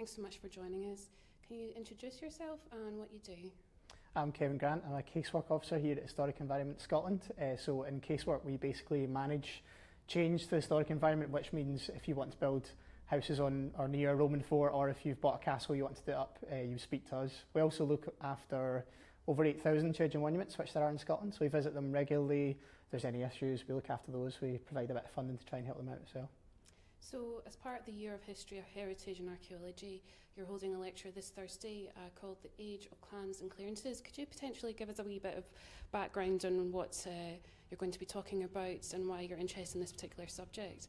Thanks so much for joining us. Can you introduce yourself and what you do? I'm Kevin Grant. I'm a Casework Officer here at Historic Environment Scotland. So in Casework we basically manage change to the historic environment, which means if you want to build houses on or near a Roman fort, or if you've bought a castle you want to do it up, you speak to us. We also look after over 8,000 children monuments, which there are in Scotland, so we visit them regularly. If there's any issues, we look after those. We provide a bit of funding to try and help them out as well. So, as part of the Year of History, Heritage and Archaeology, you're holding a lecture this Thursday called The Age of Clans and Clearances. Could you potentially give us a wee bit of background on what you're going to be talking about and why you're interested in this particular subject?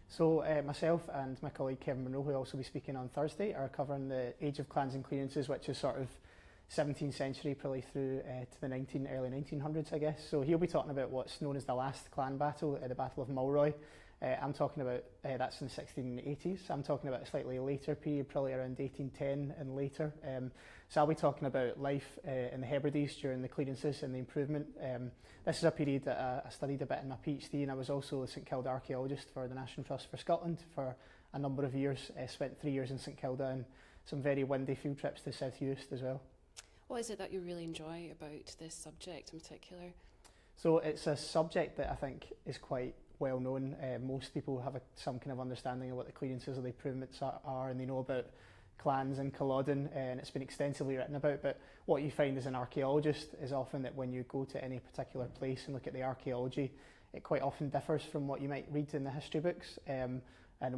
So myself and my colleague Kevin Monroe, who will also be speaking on Thursday, are covering the Age of Clans and Clearances, which is sort of 17th century probably through to the early 1900s, I guess. So he'll be talking about what's known as the last clan battle, the Battle of Mulroy. I'm talking about, that's in the 1680s. I'm talking about a slightly later period, probably around 1810 and later. So I'll be talking about life in the Hebrides during the clearances and the improvement. This is a period that I studied a bit in my PhD, and I was also a St Kilda archaeologist for the National Trust for Scotland for a number of years. Spent 3 years in St Kilda and some very windy field trips to South Uist as well. What is it that you really enjoy about this subject in particular? So it's a subject that I think is quite well known. Most people have some kind of understanding of what the clearances or the improvements are, and they know about clans in Culloden, and it's been extensively written about. But what you find as an archaeologist is often that when you go to any particular place and look at the archaeology, it quite often differs from what you might read in the history books. And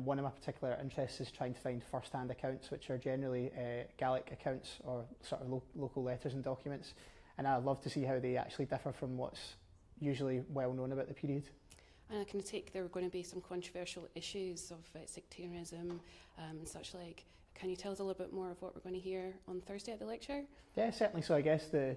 one of my particular interests is trying to find first-hand accounts, which are generally Gaelic accounts or sort of local letters and documents. And I love to see how they actually differ from what's usually well known about the period. And I can take there are going to be some controversial issues of sectarianism and such like. Can you tell us a little bit more of what we're going to hear on Thursday at the lecture? Yeah, certainly. So I guess the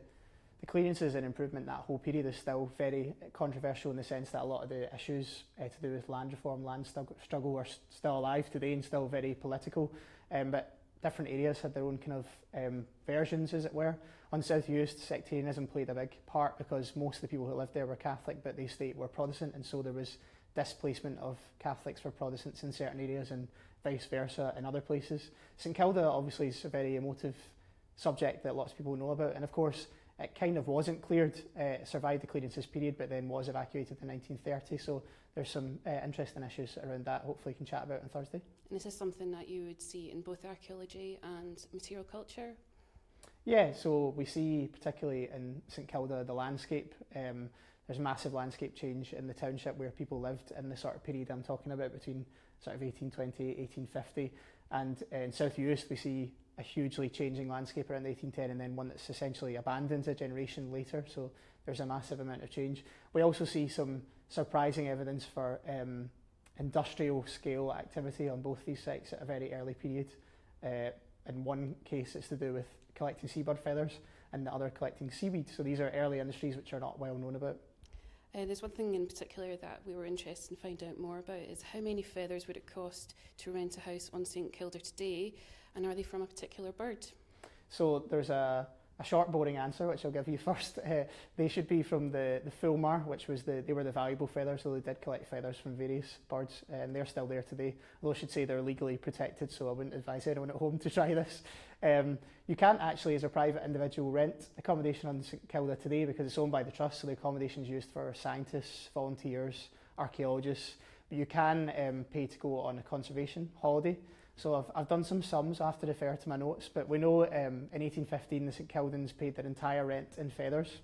clearances and improvement, that whole period is still very controversial in the sense that a lot of the issues to do with land reform, land struggle are still alive today and still very political. But different areas had their own kind of versions, as it were. On South Uist, sectarianism played a big part because most of the people who lived there were Catholic, but they were Protestant, and so there was displacement of Catholics for Protestants in certain areas and vice versa in other places. St Kilda obviously is a very emotive subject that lots of people know about, and of course it kind of wasn't cleared. It survived the clearances period but then was evacuated in 1930, so there's some interesting issues around that hopefully we can chat about on Thursday. And is this something that you would see in both archaeology and material culture? Yeah, so we see particularly in St Kilda the landscape. There's massive landscape change in the township where people lived in the sort of period I'm talking about between sort of 1820, 1850. And in South Uist we see a hugely changing landscape around 1810 and then one that's essentially abandoned a generation later. So there's a massive amount of change. We also see some surprising evidence for industrial scale activity on both these sites at a very early period. In one case it's to do with collecting seabird feathers and the other collecting seaweed. So these are early industries which are not well known about. There's one thing in particular that we were interested in finding out more about is how many feathers would it cost to rent a house on St Kilda today, and are they from a particular bird? So there's a short boring answer which I'll give you first. They should be from the fulmar, which was they were the valuable feathers, so they did collect feathers from various birds, and they're still there today. Although I should say they're legally protected, so I wouldn't advise anyone at home to try this. You can't actually, as a private individual, rent accommodation on St Kilda today because it's owned by the trust, so the accommodation is used for scientists, volunteers, archaeologists. But you can pay to go on a conservation holiday. So I've done some sums, I have to refer to my notes, but we know in 1815 the St Kildans paid their entire rent in feathers.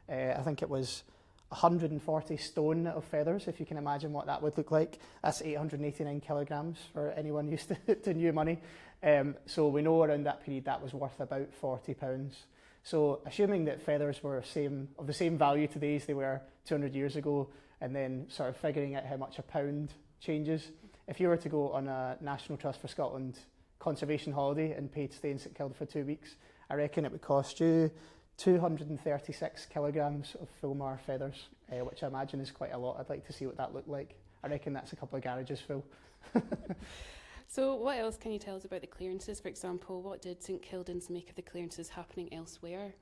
I think it was 140 stone of feathers, if you can imagine what that would look like. That's 889 kilograms for anyone used to new money. So we know around that period that was worth about £40. So assuming that feathers were of the same value today as they were 200 years ago, and then sort of figuring out how much a pound changes, if you were to go on a National Trust for Scotland conservation holiday and pay to stay in St Kilda for 2 weeks, I reckon it would cost you 236 kilograms of fulmar feathers, which I imagine is quite a lot. I'd like to see what that looked like. I reckon that's a couple of garages full. So what else can you tell us about the clearances? For example, what did St Kildans make of the clearances happening elsewhere?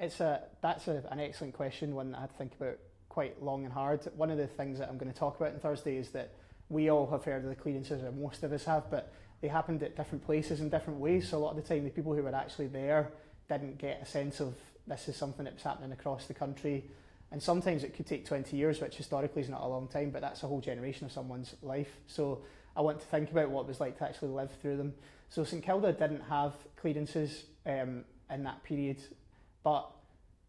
That's an excellent question, one that I had to think about quite long and hard. One of the things that I'm going to talk about on Thursday is that we all have heard of the clearances, or most of us have, but they happened at different places in different ways. So a lot of the time, the people who were actually there didn't get a sense of this is something that was happening across the country. And sometimes it could take 20 years, which historically is not a long time, but that's a whole generation of someone's life. So I want to think about what it was like to actually live through them. So St Kilda didn't have clearances in that period, but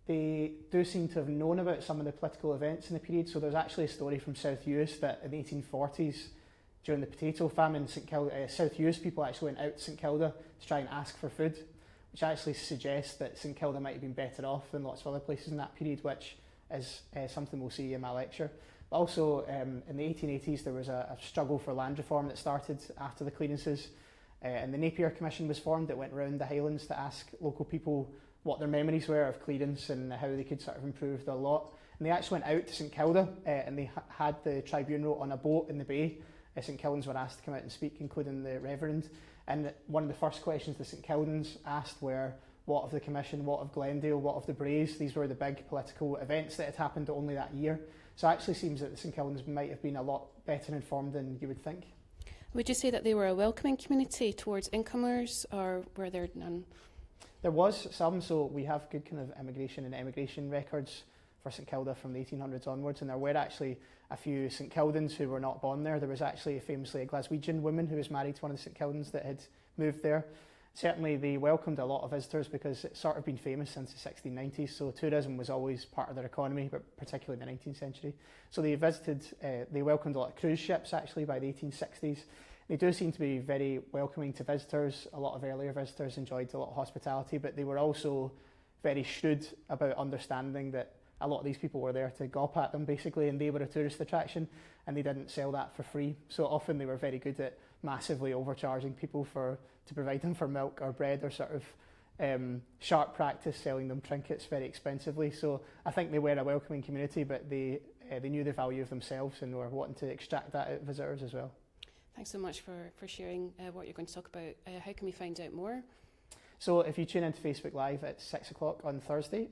they do seem to have known about some of the political events in the period. So there's actually a story from South Uist that in the 1840s, during the potato famine, South Uist people actually went out to St Kilda to try and ask for food, which actually suggests that St Kilda might have been better off than lots of other places in that period, which is something we'll see in my lecture. But also in the 1880s there was a struggle for land reform that started after the clearances, and the Napier Commission was formed that went around the Highlands to ask local people what their memories were of clearance and how they could sort of improve their lot. And they actually went out to St Kilda and they had the tribunal on a boat in the bay. St Kildans were asked to come out and speak, including the Reverend. And one of the first questions the St Kildans asked were, what of the Commission, what of Glendale, what of the Braes? These were the big political events that had happened only that year. So it actually seems that the St Kildans might have been a lot better informed than you would think. Would you say that they were a welcoming community towards incomers, or were there none? There was some, so we have good kind of immigration and emigration records for St Kilda from the 1800s onwards, and there were actually a few St Kildans who were not born there. There was actually famously a Glaswegian woman who was married to one of the St Kildans that had moved there. Certainly they welcomed a lot of visitors because it's sort of been famous since the 1690s, so tourism was always part of their economy, but particularly in the 19th century. So they welcomed a lot of cruise ships actually by the 1860s. They do seem to be very welcoming to visitors. A lot of earlier visitors enjoyed a lot of hospitality, but they were also very shrewd about understanding that a lot of these people were there to gawp at them basically, and they were a tourist attraction and they didn't sell that for free. So often they were very good at massively overcharging people to provide them for milk or bread, or sort of sharp practice selling them trinkets very expensively. So I think they were a welcoming community, but they knew the value of themselves and were wanting to extract that out of visitors as well. Thanks so much for sharing what you're going to talk about. How can we find out more? So if you tune into Facebook Live at 6 o'clock on Thursday,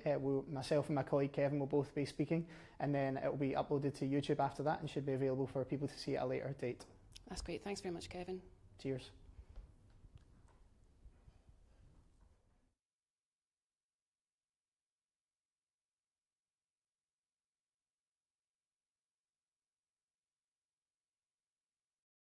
myself and my colleague Kevin will both be speaking, and then it will be uploaded to YouTube after that and should be available for people to see at a later date. That's great. Thanks very much, Kevin. Cheers.